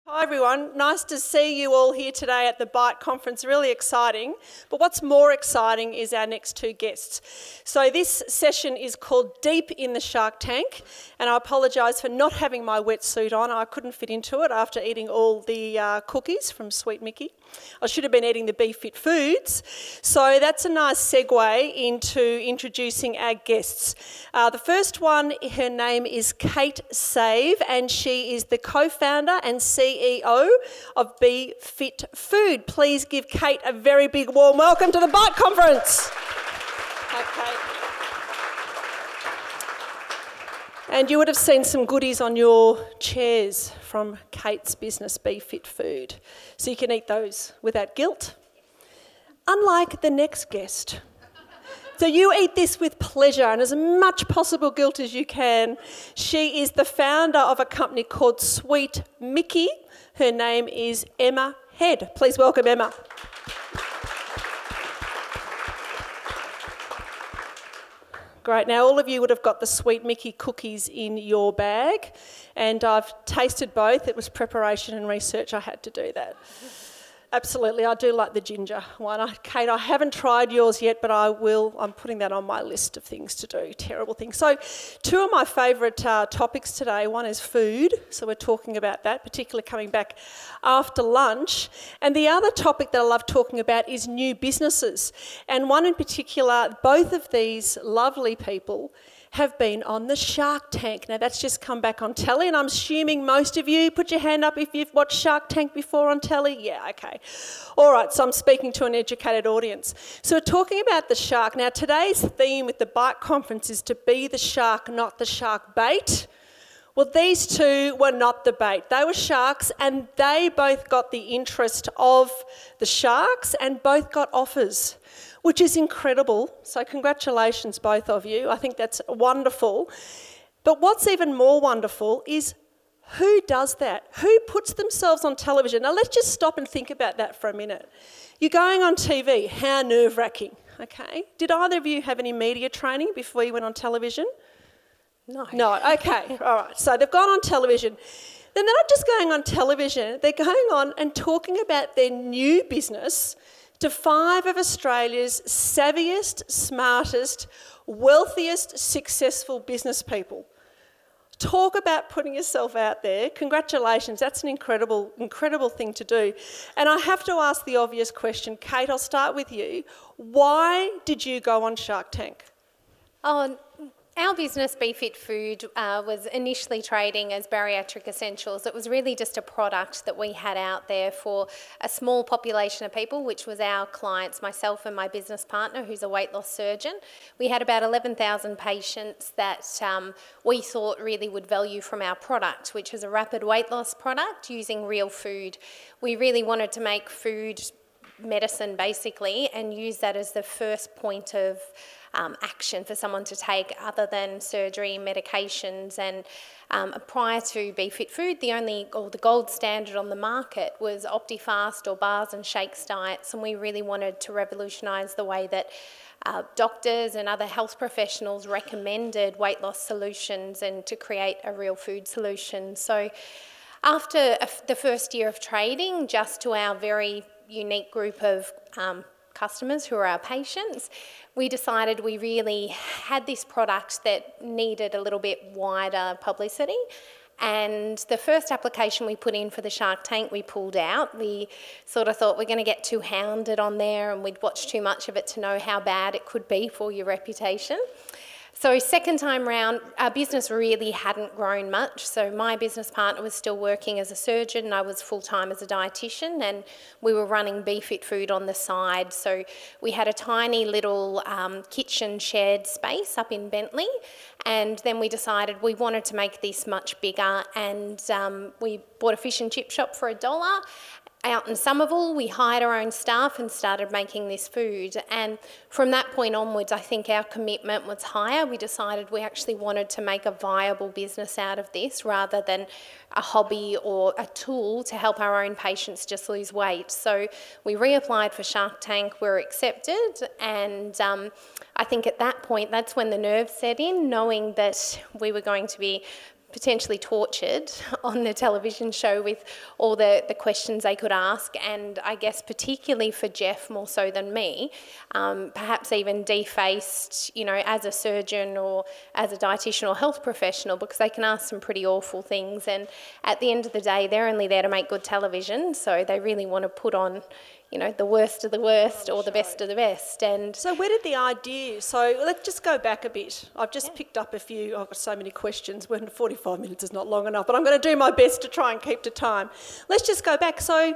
Hi everyone, nice to see you all here today at the Bite Conference, really exciting. But what's more exciting is our next two guests. So this session is called Deep in the Shark Tank, and I apologise for not having my wetsuit on. I couldn't fit into it after eating all the cookies from Sweet Mickie. I should have been eating the Be Fit foods. So that's a nice segue into introducing our guests. The first one, her name is Kate Save, and she is the co-founder and CEO of Be Fit Food. Please give Kate a very big warm welcome to the Bite Conference. Okay. And you would have seen some goodies on your chairs from Kate's business, Be Fit Food. So you can eat those without guilt. Unlike the next guest. So you eat this with pleasure and as much possible guilt as you can. She is the founder of a company called Sweet Mickie. Her name is Emma Head. Please welcome Emma. Great. Now, all of you would have got the Sweet Mickie cookies in your bag, and I've tasted both. It was preparation and research. I had to do that. Absolutely, I do like the ginger one. Kate, I haven't tried yours yet, but I will. I'm putting that on my list of things to do, terrible things. So two of my favourite topics today, one is food, so we're talking about that, particularly coming back after lunch. And the other topic that I love talking about is new businesses. And one in particular, both of these lovely people have been on the Shark Tank. Now that's just come back on telly, and I'm assuming most of you, put your hand up if you've watched Shark Tank before on telly. Yeah, okay. All right, so I'm speaking to an educated audience. So we're talking about the shark. Now today's theme with the Bite Conference is to be the shark, not the shark bait. Well, these two were not the bait. They were sharks, and they both got the interest of the sharks and both got offers, which is incredible. So congratulations, both of you. I think that's wonderful. But what's even more wonderful is who does that? Who puts themselves on television? Now, let's just stop and think about that for a minute. You're going on TV. How nerve-wracking, okay? Did either of you have any media training before you went on television? No, okay, all right. So they've gone on television. Then they're not just going on television, they're going on and talking about their new business to 5 of Australia's savviest, smartest, wealthiest, successful business people. Talk about putting yourself out there. Congratulations, that's an incredible, incredible thing to do. And I have to ask the obvious question. Kate, I'll start with you. Why did you go on Shark Tank? Our business, Be Fit Food, was initially trading as bariatric essentials. It was really just a product that we had out there for a small population of people, which was our clients, myself and my business partner, who's a weight loss surgeon. We had about 11,000 patients that we thought really would value from our product, which is a rapid weight loss product using real food. We really wanted to make food medicine, basically, and use that as the first point of action for someone to take other than surgery, medications. And prior to Be Fit Food, the gold standard on the market was Optifast or bars and shakes diets, and we really wanted to revolutionise the way that doctors and other health professionals recommended weight loss solutions and to create a real food solution. So after the first year of trading, just to our very unique group of customers who are our patients, we decided we really had this product that needed a little bit wider publicity. And the first application we put in for the Shark Tank, we pulled out. We sort of thought we're going to get too hounded on there, and we'd watched too much of it to know how bad it could be for your reputation. So second time round, our business really hadn't grown much. So my business partner was still working as a surgeon, and I was full-time as a dietitian, and we were running Be Fit Food on the side. So we had a tiny little kitchen shared space up in Bentley, and then we decided we wanted to make this much bigger, and we bought a fish and chip shop for $1. Out in Somerville, we hired our own staff and started making this food. And from that point onwards, I think our commitment was higher. We decided we actually wanted to make a viable business out of this rather than a hobby or a tool to help our own patients just lose weight. So we reapplied for Shark Tank, we were accepted, and I think at that point, that's when the nerves set in, knowing that we were going to be potentially tortured on the television show with all the questions they could ask, and I guess particularly for Jeff more so than me, perhaps even defaced, you know, as a surgeon or as a dietitian or health professional, because they can ask some pretty awful things, and at the end of the day they're only there to make good television, so they really want to put on, you know, the worst of the worst or the best of the best. And so where did the idea, so let's just go back a bit. I've just picked up a few, I've got so many questions, when 45 minutes is not long enough, but I'm going to do my best to try and keep to time. Let's just go back. So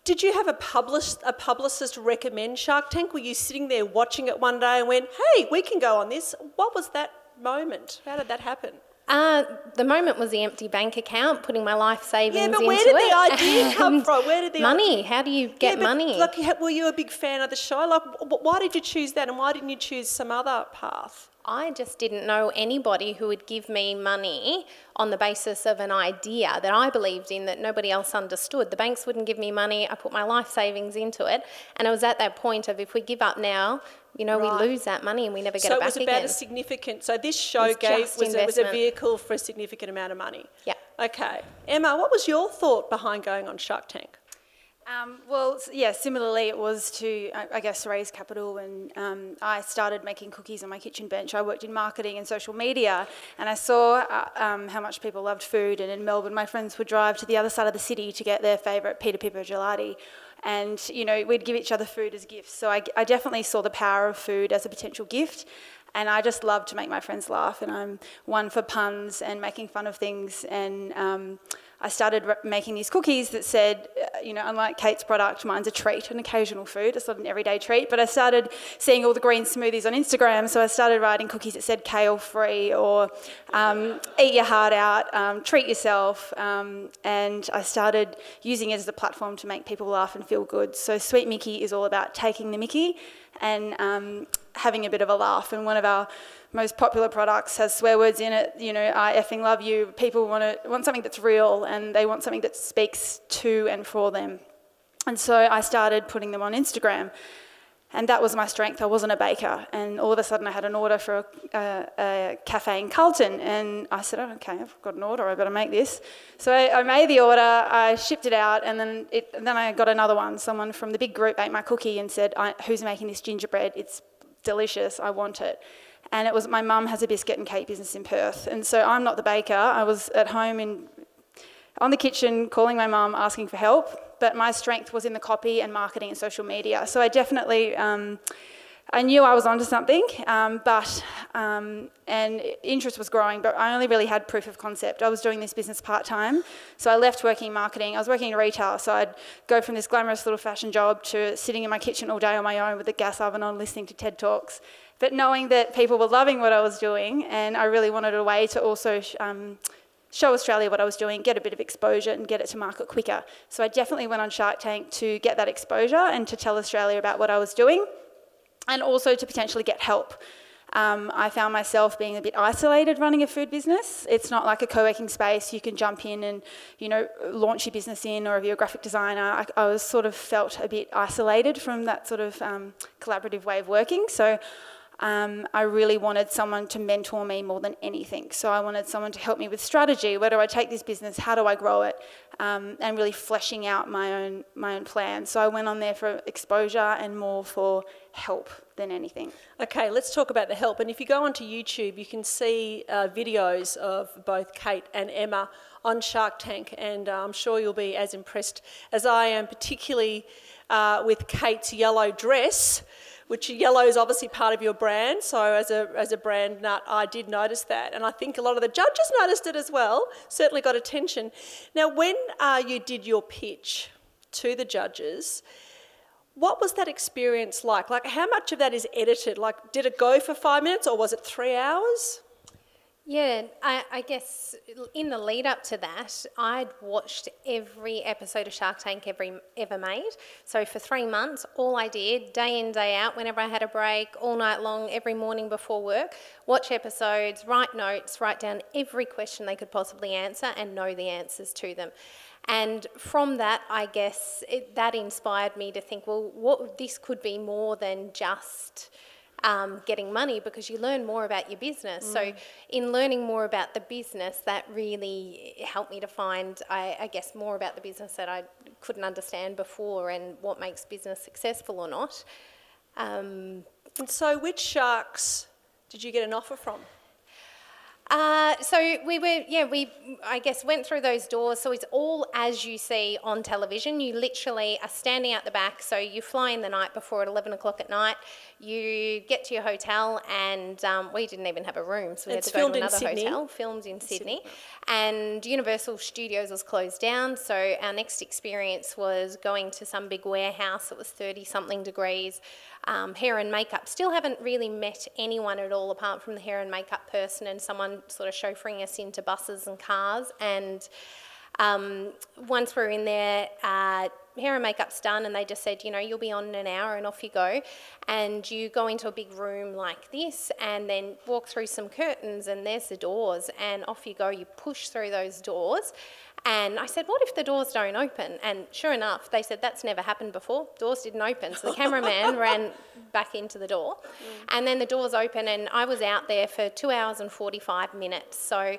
did you have a publicist recommend Shark Tank? Were you sitting there watching it one day and went, hey, we can go on this? What was that moment? How did that happen? The moment was the empty bank account, putting my life savings into it. Yeah, but where did the idea come from? Where did the money? How do you get money? Like, were you a big fan of the show? Like, why did you choose that, and why didn't you choose some other path? I just didn't know anybody who would give me money on the basis of an idea that I believed in that nobody else understood. The banks wouldn't give me money. I put my life savings into it, and I was at that point of, if we give up now, you know, we lose that money and we never get it back again. So it was about a significant, so this show was a vehicle for a significant amount of money. Yeah. Okay. Emma, what was your thought behind going on Shark Tank? Well, yeah, similarly it was to, I guess, raise capital, and I started making cookies on my kitchen bench. I worked in marketing and social media, and I saw how much people loved food, and in Melbourne my friends would drive to the other side of the city to get their favourite Peter Pippa gelati, and, you know, we'd give each other food as gifts. So I definitely saw the power of food as a potential gift, and I just love to make my friends laugh, and I'm one for puns and making fun of things, and I started making these cookies that said, you know, unlike Kate's product, mine's a treat, an occasional food. It's not an everyday treat. But I started seeing all the green smoothies on Instagram, so I started writing cookies that said kale free, or eat your heart out, treat yourself, and I started using it as a platform to make people laugh and feel good. So Sweet Mickie is all about taking the Mickey and having a bit of a laugh, and one of our most popular products has swear words in it. You know, I effing love you. People want something that's real, and they want something that speaks to and for them. And so I started putting them on Instagram, and that was my strength. I wasn't a baker, and all of a sudden I had an order for a cafe in Carlton, and I said, oh, okay, I've got an order, I better make this. So I made the order, I shipped it out, and then I got another one. Someone from the big group ate my cookie and said, who's making this gingerbread? It's delicious, I want it. And it was, my mum has a biscuit and cake business in Perth, and so I'm not the baker. I was at home on the kitchen calling my mum, asking for help, but my strength was in the copy and marketing and social media. So I definitely, I knew I was onto something, and interest was growing, but I only really had proof of concept. I was doing this business part-time, so I left working in marketing. I was working in retail, so I'd go from this glamorous little fashion job to sitting in my kitchen all day on my own with the gas oven on, listening to TED Talks. But knowing that people were loving what I was doing, and I really wanted a way to also show Australia what I was doing, get a bit of exposure and get it to market quicker. So I definitely went on Shark Tank to get that exposure and to tell Australia about what I was doing, and also to potentially get help. I found myself being a bit isolated running a food business. It's not like a co-working space you can jump in and, you know, launch your business in, or if you're a graphic designer. I was sort of felt a bit isolated from that sort of collaborative way of working. So I really wanted someone to mentor me more than anything. So I wanted someone to help me with strategy. Where do I take this business? How do I grow it? And really fleshing out my own plan. So I went on there for exposure and more for help than anything. Okay, let's talk about the help. And if you go onto YouTube, you can see videos of both Kate and Emma on Shark Tank, and I'm sure you'll be as impressed as I am, particularly with Kate's yellow dress, which yellow is obviously part of your brand. So as a brand nut, I did notice that. And I think a lot of the judges noticed it as well, certainly got attention. Now, when you did your pitch to the judges, what was that experience like? Like, how much of that is edited? Like, did it go for 5 minutes, or was it 3 hours? Yeah, I guess in the lead up to that, I'd watched every episode of Shark Tank ever made. So for 3 months, all I did, day in, day out, whenever I had a break, all night long, every morning before work, watch episodes, write notes, write down every question they could possibly answer and know the answers to them. And from that, I guess, that inspired me to think, well, this could be more than just getting money, because you learn more about your business. So in learning more about the business, that really helped me to find, I guess, more about the business that I couldn't understand before, and what makes business successful or not. And so which sharks did you get an offer from? So we I guess went through those doors. So it's all as you see on television. You literally are standing out the back. So you fly in the night before at 11 o'clock at night. You get to your hotel, and we didn't even have a room, so we had to go to another hotel. Filmed in Sydney. And Universal Studios was closed down. So our next experience was going to some big warehouse. It was 30-something degrees. Hair and makeup. Still haven't really met anyone at all apart from the hair and makeup person and someone sort of chauffeuring us into buses and cars. And once we're in there, hair and makeup's done, and they just said, you know, you'll be on in an hour, and off you go. And you go into a big room like this, and then walk through some curtains, and there's the doors, and off you go. You push through those doors. And I said, what if the doors don't open? And sure enough, they said, that's never happened before. Doors didn't open. So the cameraman ran back into the door. And then the doors open, and I was out there for 2 hours and 45 minutes. So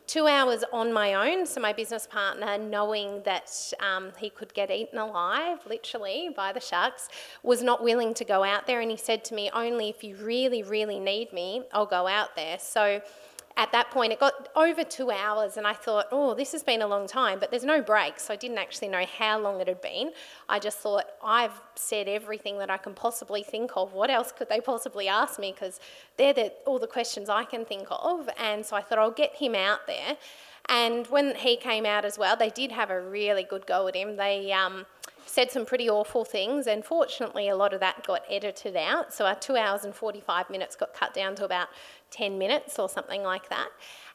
2 hours on my own. So my business partner, knowing that he could get eaten alive, literally, by the sharks, was not willing to go out there. And he said to me, only if you really, really need me, I'll go out there. So at that point, it got over 2 hours, and I thought, oh, this has been a long time, but there's no break, so I didn't actually know how long it had been. I just thought, I've said everything that I can possibly think of. What else could they possibly ask me? Because they're all the questions I can think of. And so I thought, I'll get him out there. And when he came out as well, they did have a really good go at him. They said some pretty awful things, and fortunately a lot of that got edited out. So our 2 hours and 45 minutes got cut down to about 10 minutes or something like that.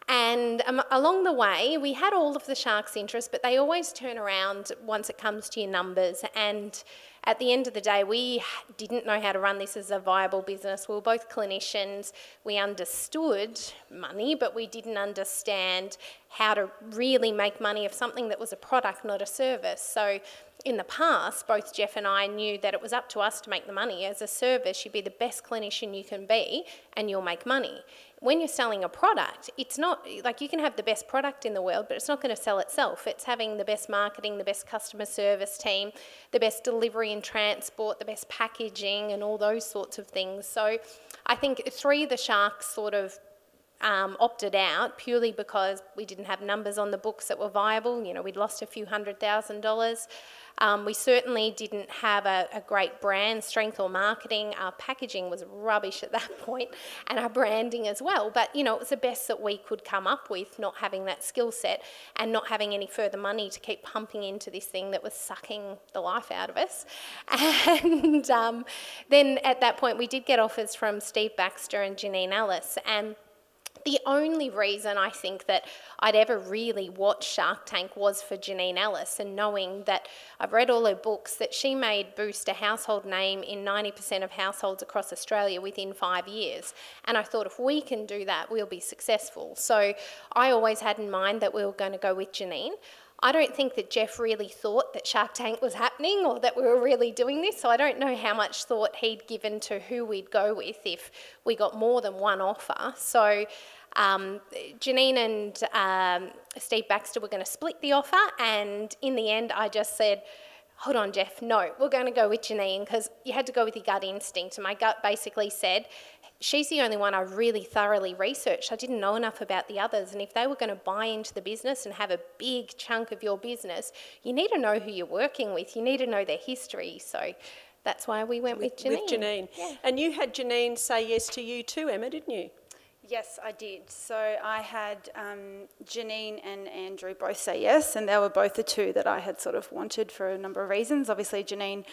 And along the way, we had all of the sharks' interest, but they always turn around once it comes to your numbers. And at the end of the day, we didn't know how to run this as a viable business. We were both clinicians. We understood money, but we didn't understand how to really make money of something that was a product, not a service. So in the past, both Jeff and I knew that it was up to us to make the money. As a service, you'd be the best clinician you can be, and you'll make money. When you're selling a product, it's not, like, you can have the best product in the world, but it's not going to sell itself. It's having the best marketing, the best customer service team, the best delivery and transport, the best packaging, and all those sorts of things. So I think 3 of the sharks sort of opted out purely because we didn't have numbers on the books that were viable. You know, we'd lost a few $100,000. We certainly didn't have a great brand strength or marketing. Our packaging was rubbish at that point, and our branding as well. But, you know, it was the best that we could come up with, not having that skill set and not having any further money to keep pumping into this thing that was sucking the life out of us. And then at that point, we did get offers from Steve Baxter and Janine Ellis. And the only reason I think that I'd ever really watched Shark Tank was for Janine Ellis, and knowing that I've read all her books, that she made Boost a household name in 90% of households across Australia within 5 years. And I thought, if we can do that, we'll be successful. So I always had in mind that we were going to go with Janine. I don't think that Jeff really thought that Shark Tank was happening or that we were really doing this, so I don't know how much thought he'd given to who we'd go with if we got more than one offer. So Janine and Steve Baxter were going to split the offer, and in the end I just said, hold on, Jeff, no, we're going to go with Janine, because you had to go with your gut instinct. And my gut basically said, she's the only one I really thoroughly researched. I didn't know enough about the others. And if they were going to buy into the business and have a big chunk of your business, you need to know who you're working with. You need to know their history. So that's why we went with Janine. With Janine. Yeah. And you had Janine say yes to you too, Emma, didn't you? Yes, I did. So I had Janine and Andrew both say yes, and they were both the two that I had sort of wanted for a number of reasons. Obviously, Janine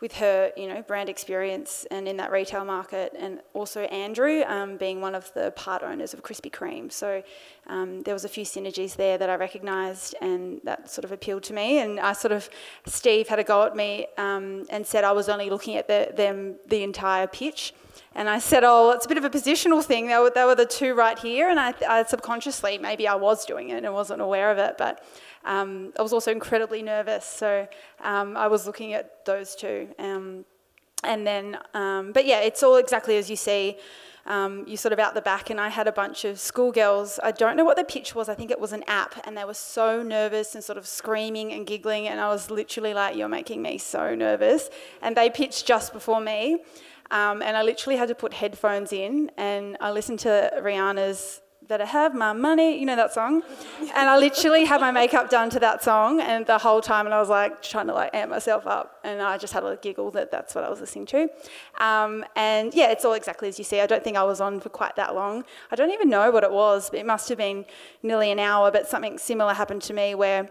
with her, you know, brand experience and in that retail market, and also Andrew being one of the part owners of Krispy Kreme. So there was a few synergies there that I recognised, and that sort of appealed to me. And I sort of, Steve had a go at me and said I was only looking at the entire pitch. And I said, oh, it's a bit of a positional thing. They were the two right here. And I subconsciously, maybe I was doing it and I wasn't aware of it. But I was also incredibly nervous. So I was looking at those two. And then, but yeah, it's all exactly as you see. You're sort of out the back, and I had a bunch of schoolgirls. I don't know what the pitch was. I think it was an app, and they were so nervous and sort of screaming and giggling, and I was literally like, you're making me so nervous. And they pitched just before me, and I literally had to put headphones in, and I listened to Rihanna's Better Have My Money, you know that song? And I literally had my makeup done to that song, and the whole time, and I was like trying to like amp myself up, and I just had a giggle that's what I was listening to. And yeah, it's all exactly as you see. I don't think I was on for quite that long. I don't even know what it was, but it must have been nearly an hour, but something similar happened to me where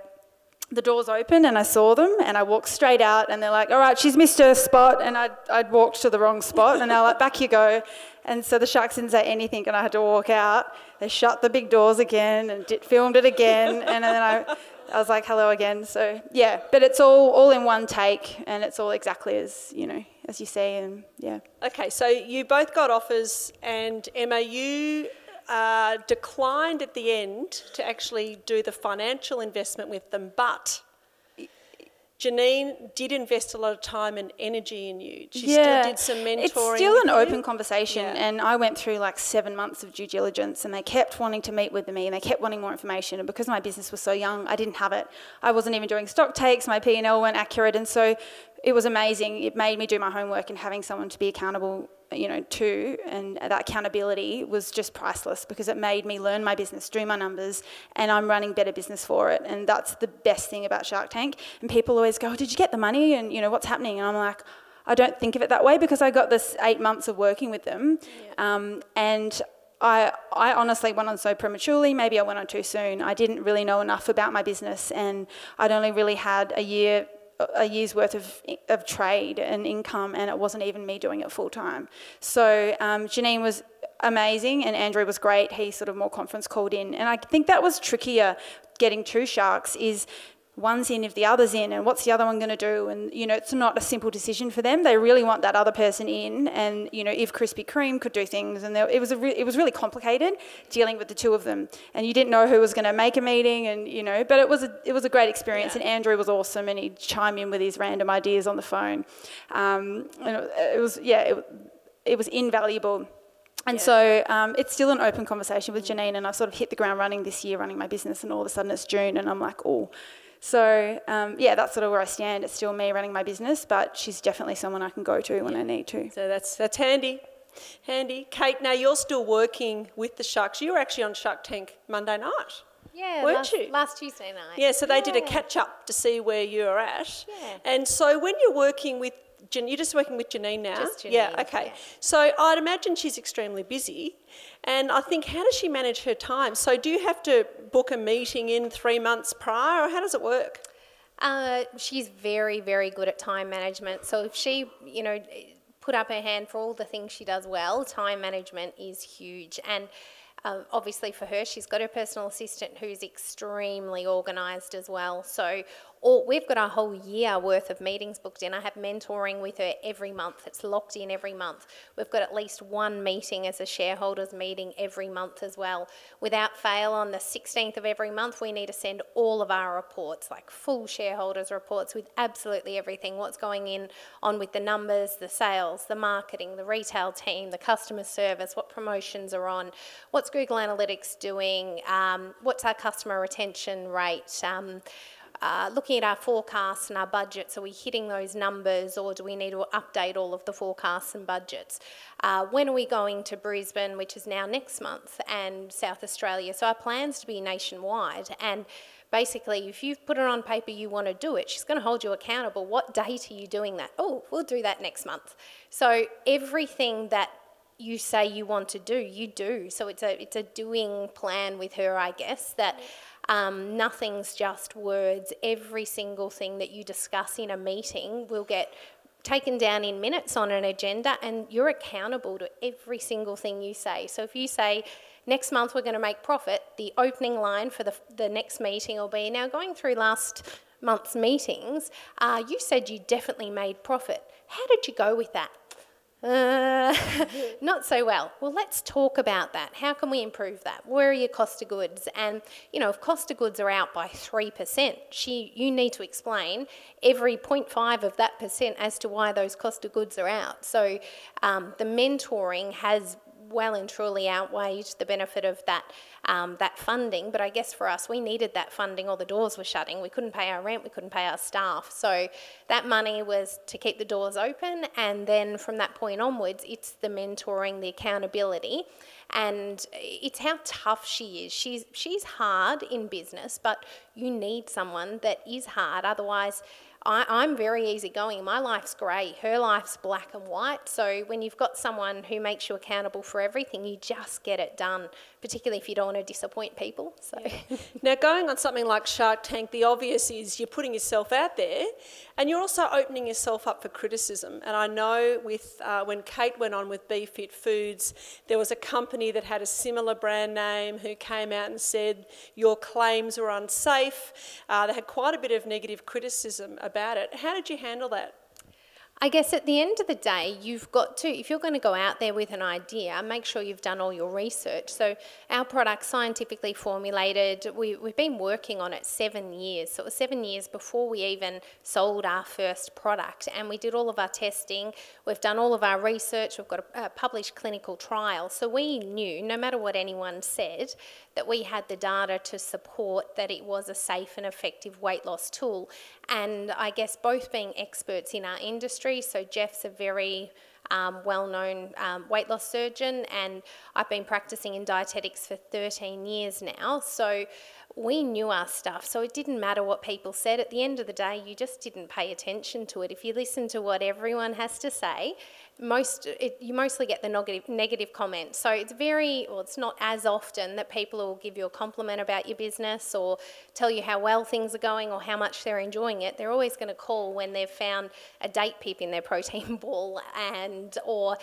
the doors opened and I saw them, and I walked straight out, and they're like, all right, she's missed her spot, and I'd walked to the wrong spot, and they're like, back you go. And so the Sharks didn't say anything, and I had to walk out. They shut the big doors again and filmed it again, and then I was like, hello again. So yeah, but it's all in one take, and it's all exactly as as you see, and yeah. Okay, so you both got offers, and Emma, you declined at the end to actually do the financial investment with them, but Janine did invest a lot of time and energy in you. She still did some mentoring. It's still an open conversation, and I went through like 7 months of due diligence, and they kept wanting to meet with me, and they kept wanting more information, and because my business was so young, I didn't have it. I wasn't even doing stock takes, my P&L weren't accurate, and so it was amazing. It made me do my homework, and having someone to be accountable to, and that accountability was just priceless, because it made me learn my business, do my numbers, and I'm running better business for it. And that's the best thing about Shark Tank. And people always go, oh, did you get the money? And what's happening? And I'm like, I don't think of it that way, because I got this 8 months of working with them. And I honestly went on so prematurely. Maybe I went on too soon. I didn't really know enough about my business, and I'd only really had a year's worth of trade and income, and it wasn't even me doing it full time. So Janine was amazing, and Andrew was great. He sort of more conference called in, and I think that was trickier getting 2 Sharks, is one's in if the other's in, and what's the other one going to do? And it's not a simple decision for them. They really want that other person in, and if Krispy Kreme could do things, and it was really complicated dealing with the 2 of them, and you didn't know who was going to make a meeting, and but it was a great experience, and Andrew was awesome, and he'd chime in with his random ideas on the phone, and it was invaluable. And so it's still an open conversation with Janine, and I've sort of hit the ground running this year, running my business, and all of a sudden it's June, and I'm like, oh. So, that's sort of where I stand. It's still me running my business, but she's definitely someone I can go to when I need to. So that's handy. Handy. Kate, now you're still working with the Sharks. You were actually on Shark Tank Monday night. Yeah, weren't you? Last Tuesday night. Yeah, so they did a catch-up to see where you're at. Yeah. And so when you're working with you're just working with Janine now? Just Janine. Yeah, okay. Yeah. So I'd imagine she's extremely busy, and I think, how does she manage her time? So do you have to book a meeting in 3 months prior, or how does it work? She's very, very good at time management. So if she, put up her hand for all the things she does well, time management is huge. And obviously for her, she's got her personal assistant who's extremely organised as well. So we've got a whole year worth of meetings booked in. I have mentoring with her every month. It's locked in every month. We've got at least 1 meeting as a shareholders meeting every month as well. Without fail, on the 16th of every month, we need to send all of our reports, like full shareholders reports with absolutely everything, what's going on with the numbers, the sales, the marketing, the retail team, the customer service, what promotions are on, what's Google Analytics doing, what's our customer retention rate, looking at our forecasts and our budgets. Are we hitting those numbers, or do we need to update all of the forecasts and budgets? When are we going to Brisbane, which is now next month, and South Australia? So our plans to be nationwide, and basically if you've put it on paper you want to do it, she's going to hold you accountable. What date are you doing that? Oh, we'll do that next month. So everything that you say you want to do, you do. So it's a doing plan with her, I guess, that nothing's just words. Every single thing that you discuss in a meeting will get taken down in minutes on an agenda, and you're accountable to every single thing you say. So if you say, next month we're going to make profit, the opening line for the next meeting will be, now going through last month's meetings, you said you definitely made profit. How did you go with that? Not so well. Well, let's talk about that. How can we improve that? Where are your cost of goods? And, you know, if cost of goods are out by 3%, you need to explain every 0.5 of that percent as to why those cost of goods are out. So the mentoring has well and truly outweighed the benefit of that that funding. But I guess for us, we needed that funding or the doors were shutting. We couldn't pay our rent, we couldn't pay our staff. So that money was to keep the doors open, and then from that point onwards, it's the mentoring, the accountability, and it's how tough she is. She's hard in business, but you need someone that is hard. Otherwise, I'm very easygoing. My life's grey. Her life's black and white. So when you've got someone who makes you accountable for everything, you just get it done, particularly if you don't want to disappoint people. So. Yeah. Now, going on something like Shark Tank, the obvious is you're putting yourself out there and you're also opening yourself up for criticism. And I know with when Kate went on with Be Fit Foods, there was a company that had a similar brand name who came out and said your claims were unsafe. They had quite a bit of negative criticism about it. How did you handle that? I guess at the end of the day, you've got to, if you're going to go out there with an idea, make sure you've done all your research. So our product's scientifically formulated. We've been working on it 7 years. So it was 7 years before we even sold our first product. And we did all of our testing. We've done all of our research. We've got a published clinical trial. So we knew, no matter what anyone said, that we had the data to support that it was a safe and effective weight loss tool. And I guess both being experts in our industry, so Jeff's a very well-known weight loss surgeon, and I've been practicing in dietetics for 13 years now, so we knew our stuff. So it didn't matter what people said. At the end of the day, you just didn't pay attention to it. If you listen to what everyone has to say, you mostly get the negative comments. So it's not as often that people will give you a compliment about your business or tell you how well things are going or how much they're enjoying it. They're always going to call when they've found a date pip in their protein ball or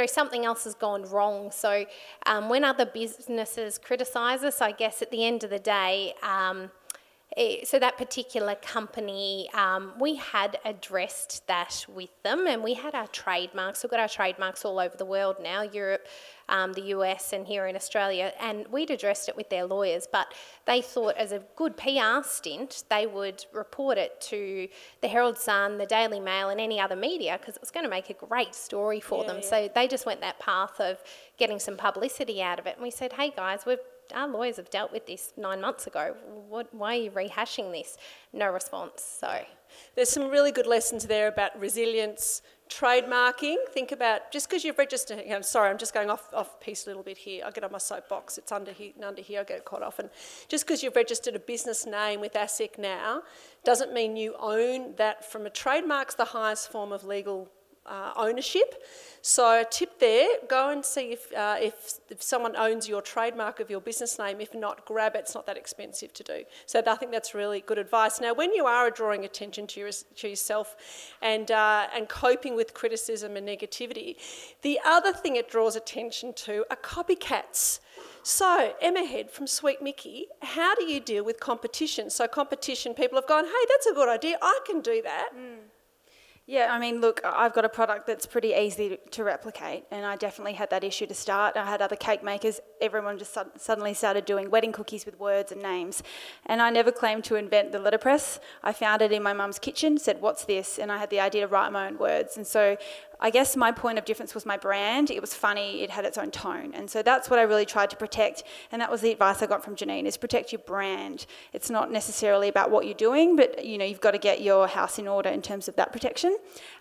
something else has gone wrong. So when other businesses criticise us, I guess at the end of the day, so that particular company, we had addressed that with them, and we had our trademarks. We've got our trademarks all over the world now, Europe, the US and here in Australia, and we'd addressed it with their lawyers, but they thought as a good PR stint, they would report it to the Herald Sun, the Daily Mail and any other media because it was going to make a great story for them. Yeah. So they just went that path of getting some publicity out of it, and we said, hey guys, our lawyers have dealt with this 9 months ago. Why are you rehashing this? No response. So there's some really good lessons there about resilience, trademarking. Think about just because you've registered. Sorry, I'm just going off piece a little bit here. I get on my soapbox. It's under here. I get caught off. And just because you've registered a business name with ASIC now doesn't mean you own that. From a trademark's the highest form of legal ownership. So a tip there, go and see if someone owns your trademark of your business name. If not, grab it. It's not that expensive to do. So I think that's really good advice. Now, when you are drawing attention to yourself and coping with criticism and negativity, the other thing it draws attention to are copycats. So, Emma Head from Sweet Mickie, how do you deal with competition? So competition, people have gone, hey, that's a good idea. I can do that. Yeah, I mean, look, I've got a product that's pretty easy to replicate, and I definitely had that issue to start. I had other cake makers. Everyone just suddenly started doing wedding cookies with words and names, and I never claimed to invent the letterpress. I found it in my mum's kitchen, said, what's this? And I had the idea to write my own words, and so I guess my point of difference was my brand. It was funny, it had its own tone, and so that's what I really tried to protect, and that was the advice I got from Janine, is protect your brand. It's not necessarily about what you're doing, but you've got to get your house in order in terms of that protection.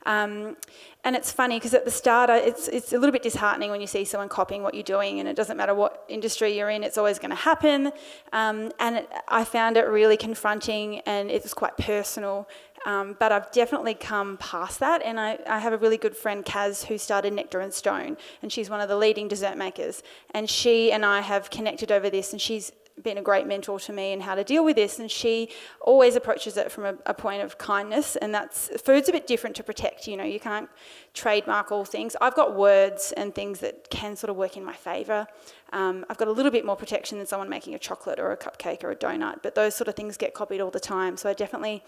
And it's funny because at the start, it's a little bit disheartening when you see someone copying what you're doing, and it doesn't matter what industry you're in, it's always going to happen. I found it really confronting, and it was quite personal. But I've definitely come past that, and I have a really good friend, Kaz, who started Nectar and Stone, and she's one of the leading dessert makers, and she and I have connected over this, and she's been a great mentor to me in how to deal with this, and she always approaches it from a point of kindness, and food's a bit different to protect. You can't trademark all things. I've got words and things that can sort of work in my favour. I've got a little bit more protection than someone making a chocolate or a cupcake or a donut, but those sort of things get copied all the time, so I definitely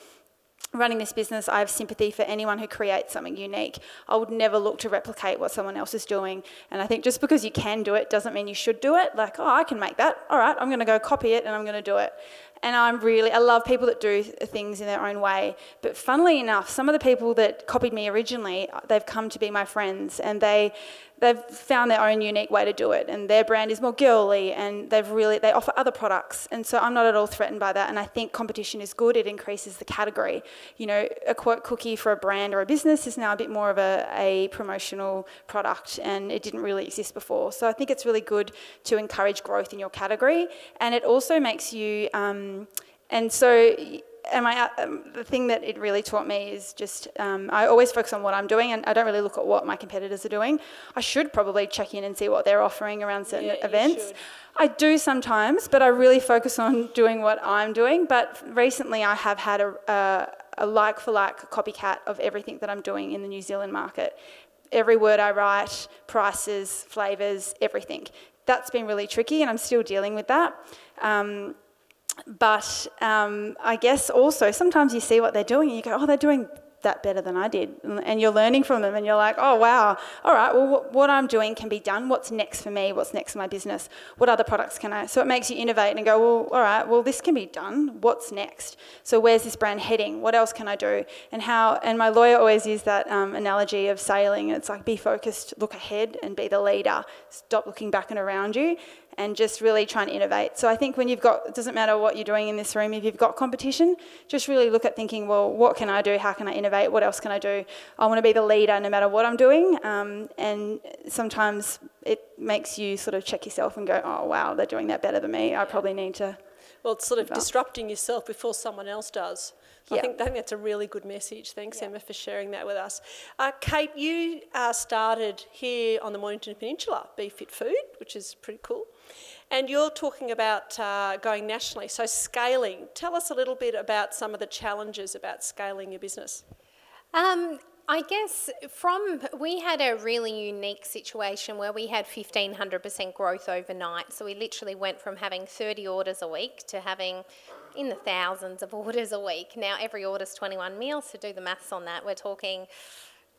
running this business, I have sympathy for anyone who creates something unique. I would never look to replicate what someone else is doing. And I think just because you can do it doesn't mean you should do it. Like, oh, I can make that. All right, I'm going to go copy it and I'm going to do it. And I love people that do things in their own way. But funnily enough, some of the people that copied me originally, they've come to be my friends, and they've found their own unique way to do it. And their brand is more girly, and they offer other products. And so I'm not at all threatened by that. And I think competition is good. It increases the category. You know, a quote cookie for a brand or a business is now a bit more of a promotional product, and it didn't really exist before. So I think it's really good to encourage growth in your category, and it also makes you. And so the thing that it really taught me is just I always focus on what I'm doing, and I don't really look at what my competitors are doing. I should probably check in and see what they're offering around certain events. I do sometimes, but I really focus on doing what I'm doing. But recently I have had a like-for-like copycat of everything that I'm doing in the New Zealand market. Every word I write, prices, flavours, everything. That's been really tricky, and I'm still dealing with that. But I guess also sometimes you see what they're doing and you go, oh, they're doing that better than I did. And you're learning from them and you're like, oh, wow. All right, well, what I'm doing can be done. What's next for me? What's next for my business? What other products can I? So it makes you innovate and go, well, all right, well, this can be done. What's next? So where's this brand heading? What else can I do? And my lawyer always used that analogy of sailing. It's like, be focused, look ahead and be the leader. Stop looking back and around you, and just really try and innovate. So I think when it doesn't matter what you're doing in this room, if you've got competition, just really look at thinking, well, what can I do? How can I innovate? What else can I do? I want to be the leader no matter what I'm doing. And sometimes it makes you sort of check yourself and go, oh, wow, they're doing that better than me. I probably need to... Well, it's sort of disrupting yourself before someone else does. I think that's a really good message. Thanks, Emma, for sharing that with us. Kate, you started here on the Mornington Peninsula, Be Fit Food, which is pretty cool. And you're talking about going nationally, so scaling. Tell us a little bit about some of the challenges about scaling your business. I guess we had a really unique situation where we had 1,500% growth overnight. So we literally went from having 30 orders a week to having in the thousands of orders a week. Now every order's 21 meals, so do the maths on that. We're talking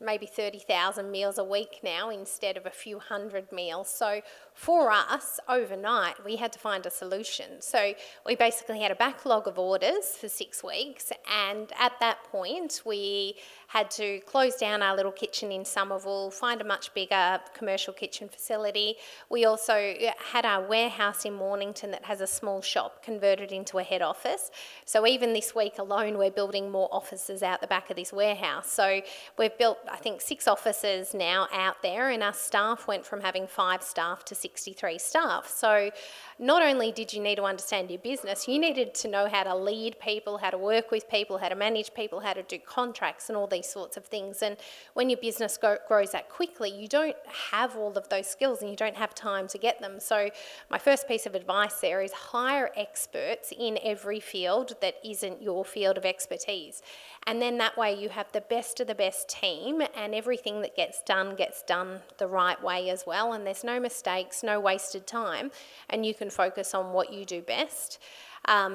maybe 30,000 meals a week now instead of a few hundred meals. So for us, overnight, we had to find a solution. So we basically had a backlog of orders for 6 weeks, and at that point, we had to close down our little kitchen in Somerville, find a much bigger commercial kitchen facility. We also had our warehouse in Mornington that has a small shop converted into a head office. So even this week alone, we're building more offices out the back of this warehouse. So we've built, I think, 6 offices now out there, and our staff went from having 5 staff to 63 staff. So not only did you need to understand your business, you needed to know how to lead people, how to work with people, how to manage people, how to do contracts and all these sorts of things. And when your business grows that quickly, you don't have all of those skills and you don't have time to get them. So my first piece of advice there is hire experts in every field that isn't your field of expertise. And then that way you have the best of the best team, and everything that gets done the right way as well. And there's no mistakes, no wasted time, and you can focus on what you do best.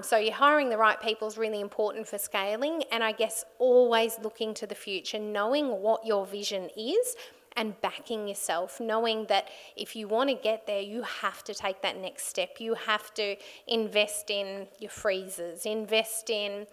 So you're hiring the right people is really important for scaling, and I guess always looking to the future, knowing what your vision is and backing yourself, knowing that if you want to get there, you have to take that next step. You have to invest in your freezers, invest in,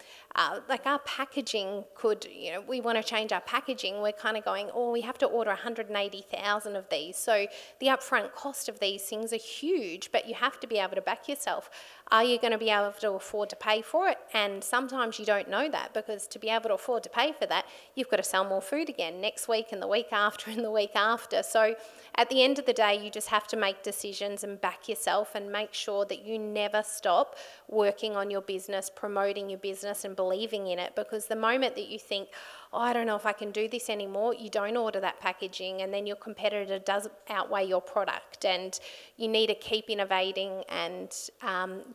like our packaging could, we want to change our packaging. We're kind of going, oh, we have to order 180,000 of these. So the upfront cost of these things are huge, but you have to be able to back yourself. Are you going to be able to afford to pay for it? And sometimes you don't know that, because to be able to afford to pay for that, you've got to sell more food again next week and the week after and the week after. So at the end of the day, you just have to make decisions and back yourself and make sure that you never stop working on your business, promoting your business and believing in it, because the moment that you think, oh, I don't know if I can do this anymore, you don't order that packaging, and then your competitor does outweigh your product, and you need to keep innovating and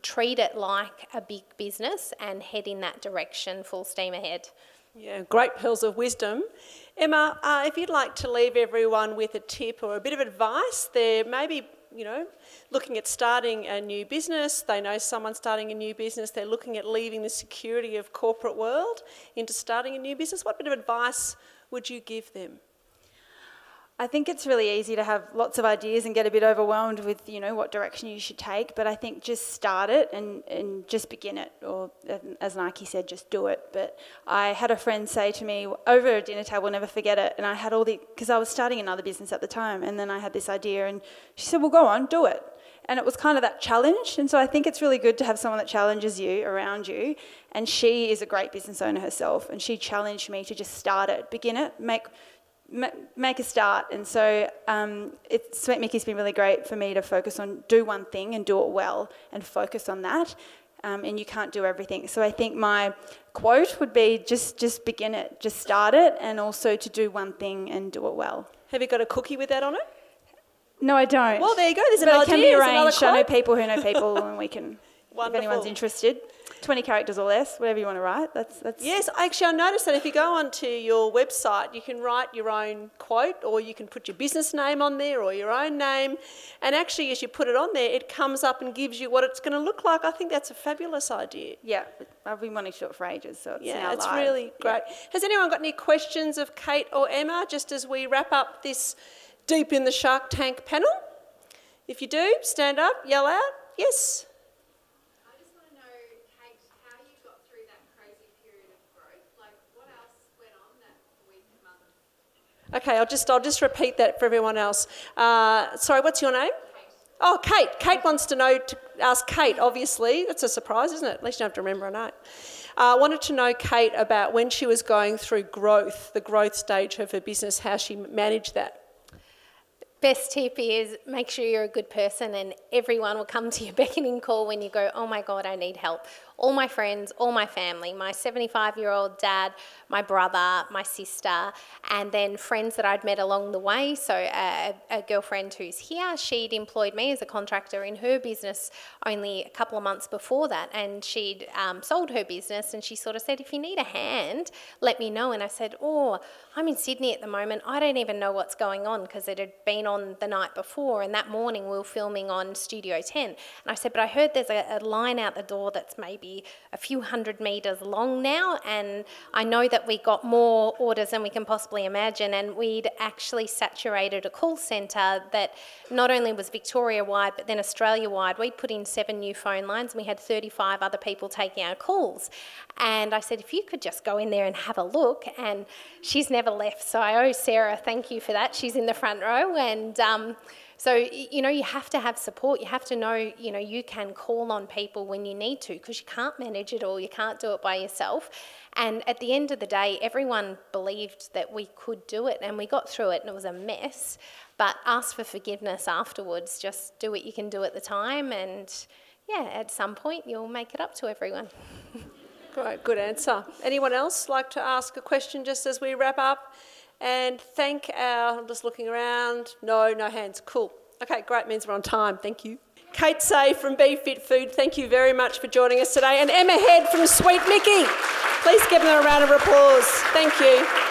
treat it like a big business and head in that direction full steam ahead. Yeah, great pearls of wisdom. Emma, if you'd like to leave everyone with a tip or a bit of advice, there may be looking at starting a new business. They know someone starting a new business. They're looking at leaving the security of corporate world into starting a new business. What bit of advice would you give them? I think it's really easy to have lots of ideas and get a bit overwhelmed with, what direction you should take. But I think just start it and just begin it. Or as Nike said, just do it. But I had a friend say to me over a dinner table, never forget it. And I had because I was starting another business at the time. And then I had this idea and she said, well, go on, do it. And it was kind of that challenge. And so I think it's really good to have someone that challenges you around you. And she is a great business owner herself. And she challenged me to just start it, begin it, make a start. And so Sweet Mickie's been really great for me to focus on do one thing and do it well and focus on that. And you can't do everything. So I think my quote would be just begin it, just start it, and also to do one thing and do it well. Have you got a cookie with that on it? No, I don't. Well, there you go. There's another idea. But it can be arranged. I know people who know people and we can, Wonderful. If anyone's interested. 20 characters or less, whatever you want to write. That's. Yes, actually I noticed that if you go onto your website, you can write your own quote or you can put your business name on there or your own name. And actually as you put it on there, it comes up and gives you what it's going to look like. I think that's a fabulous idea. Yeah, I've been wanting to do it for ages, so it's now it's live. Really great. Yeah. Has anyone got any questions of Kate or Emma just as we wrap up this Deep in the Shark Tank panel? If you do, stand up, yell out. Yes? Okay, I'll just repeat that for everyone else. Sorry, what's your name? Kate. Oh, Kate. Kate wants to ask Kate, obviously. That's a surprise, isn't it? At least you don't have to remember her name. I wanted to know, Kate, about when she was going through growth, the growth stage of her business, how she managed that. Best tip is make sure you're a good person and everyone will come to your beckoning call when you go, oh my God, I need help. All my friends, all my family, my 75-year-old dad, my brother, my sister, and then friends that I'd met along the way. So a girlfriend who's here, she'd employed me as a contractor in her business only a couple of months before that, and she'd sold her business, and she sort of said, if you need a hand, let me know. And I said, oh, I'm in Sydney at the moment. I don't even know what's going on, because it had been on the night before, and that morning we were filming on Studio 10. And I said, but I heard there's a line out the door that's maybe a few 100 metres long now, and I know that we got more orders than we can possibly imagine, and we'd actually saturated a call centre that not only was Victoria-wide but then Australia-wide. We'd put in 7 new phone lines and we had 35 other people taking our calls. And I said, if you could just go in there and have a look, and she's never left, so I owe Sarah thank you for that. She's in the front row, and so, you have to have support. You have to know, you can call on people when you need to, because you can't manage it all. You can't do it by yourself. And at the end of the day, everyone believed that we could do it, and we got through it, and it was a mess. But ask for forgiveness afterwards. Just do what you can do at the time, and at some point you'll make it up to everyone. Great, good answer. Anyone else like to ask a question just as we wrap up? And I'm just looking around. No hands. Cool. Okay, great. Means we're on time. Thank you. Kate Say from Be Fit Food, thank you very much for joining us today. And Emma Head from Sweet Mickey. Please give them a round of applause. Thank you.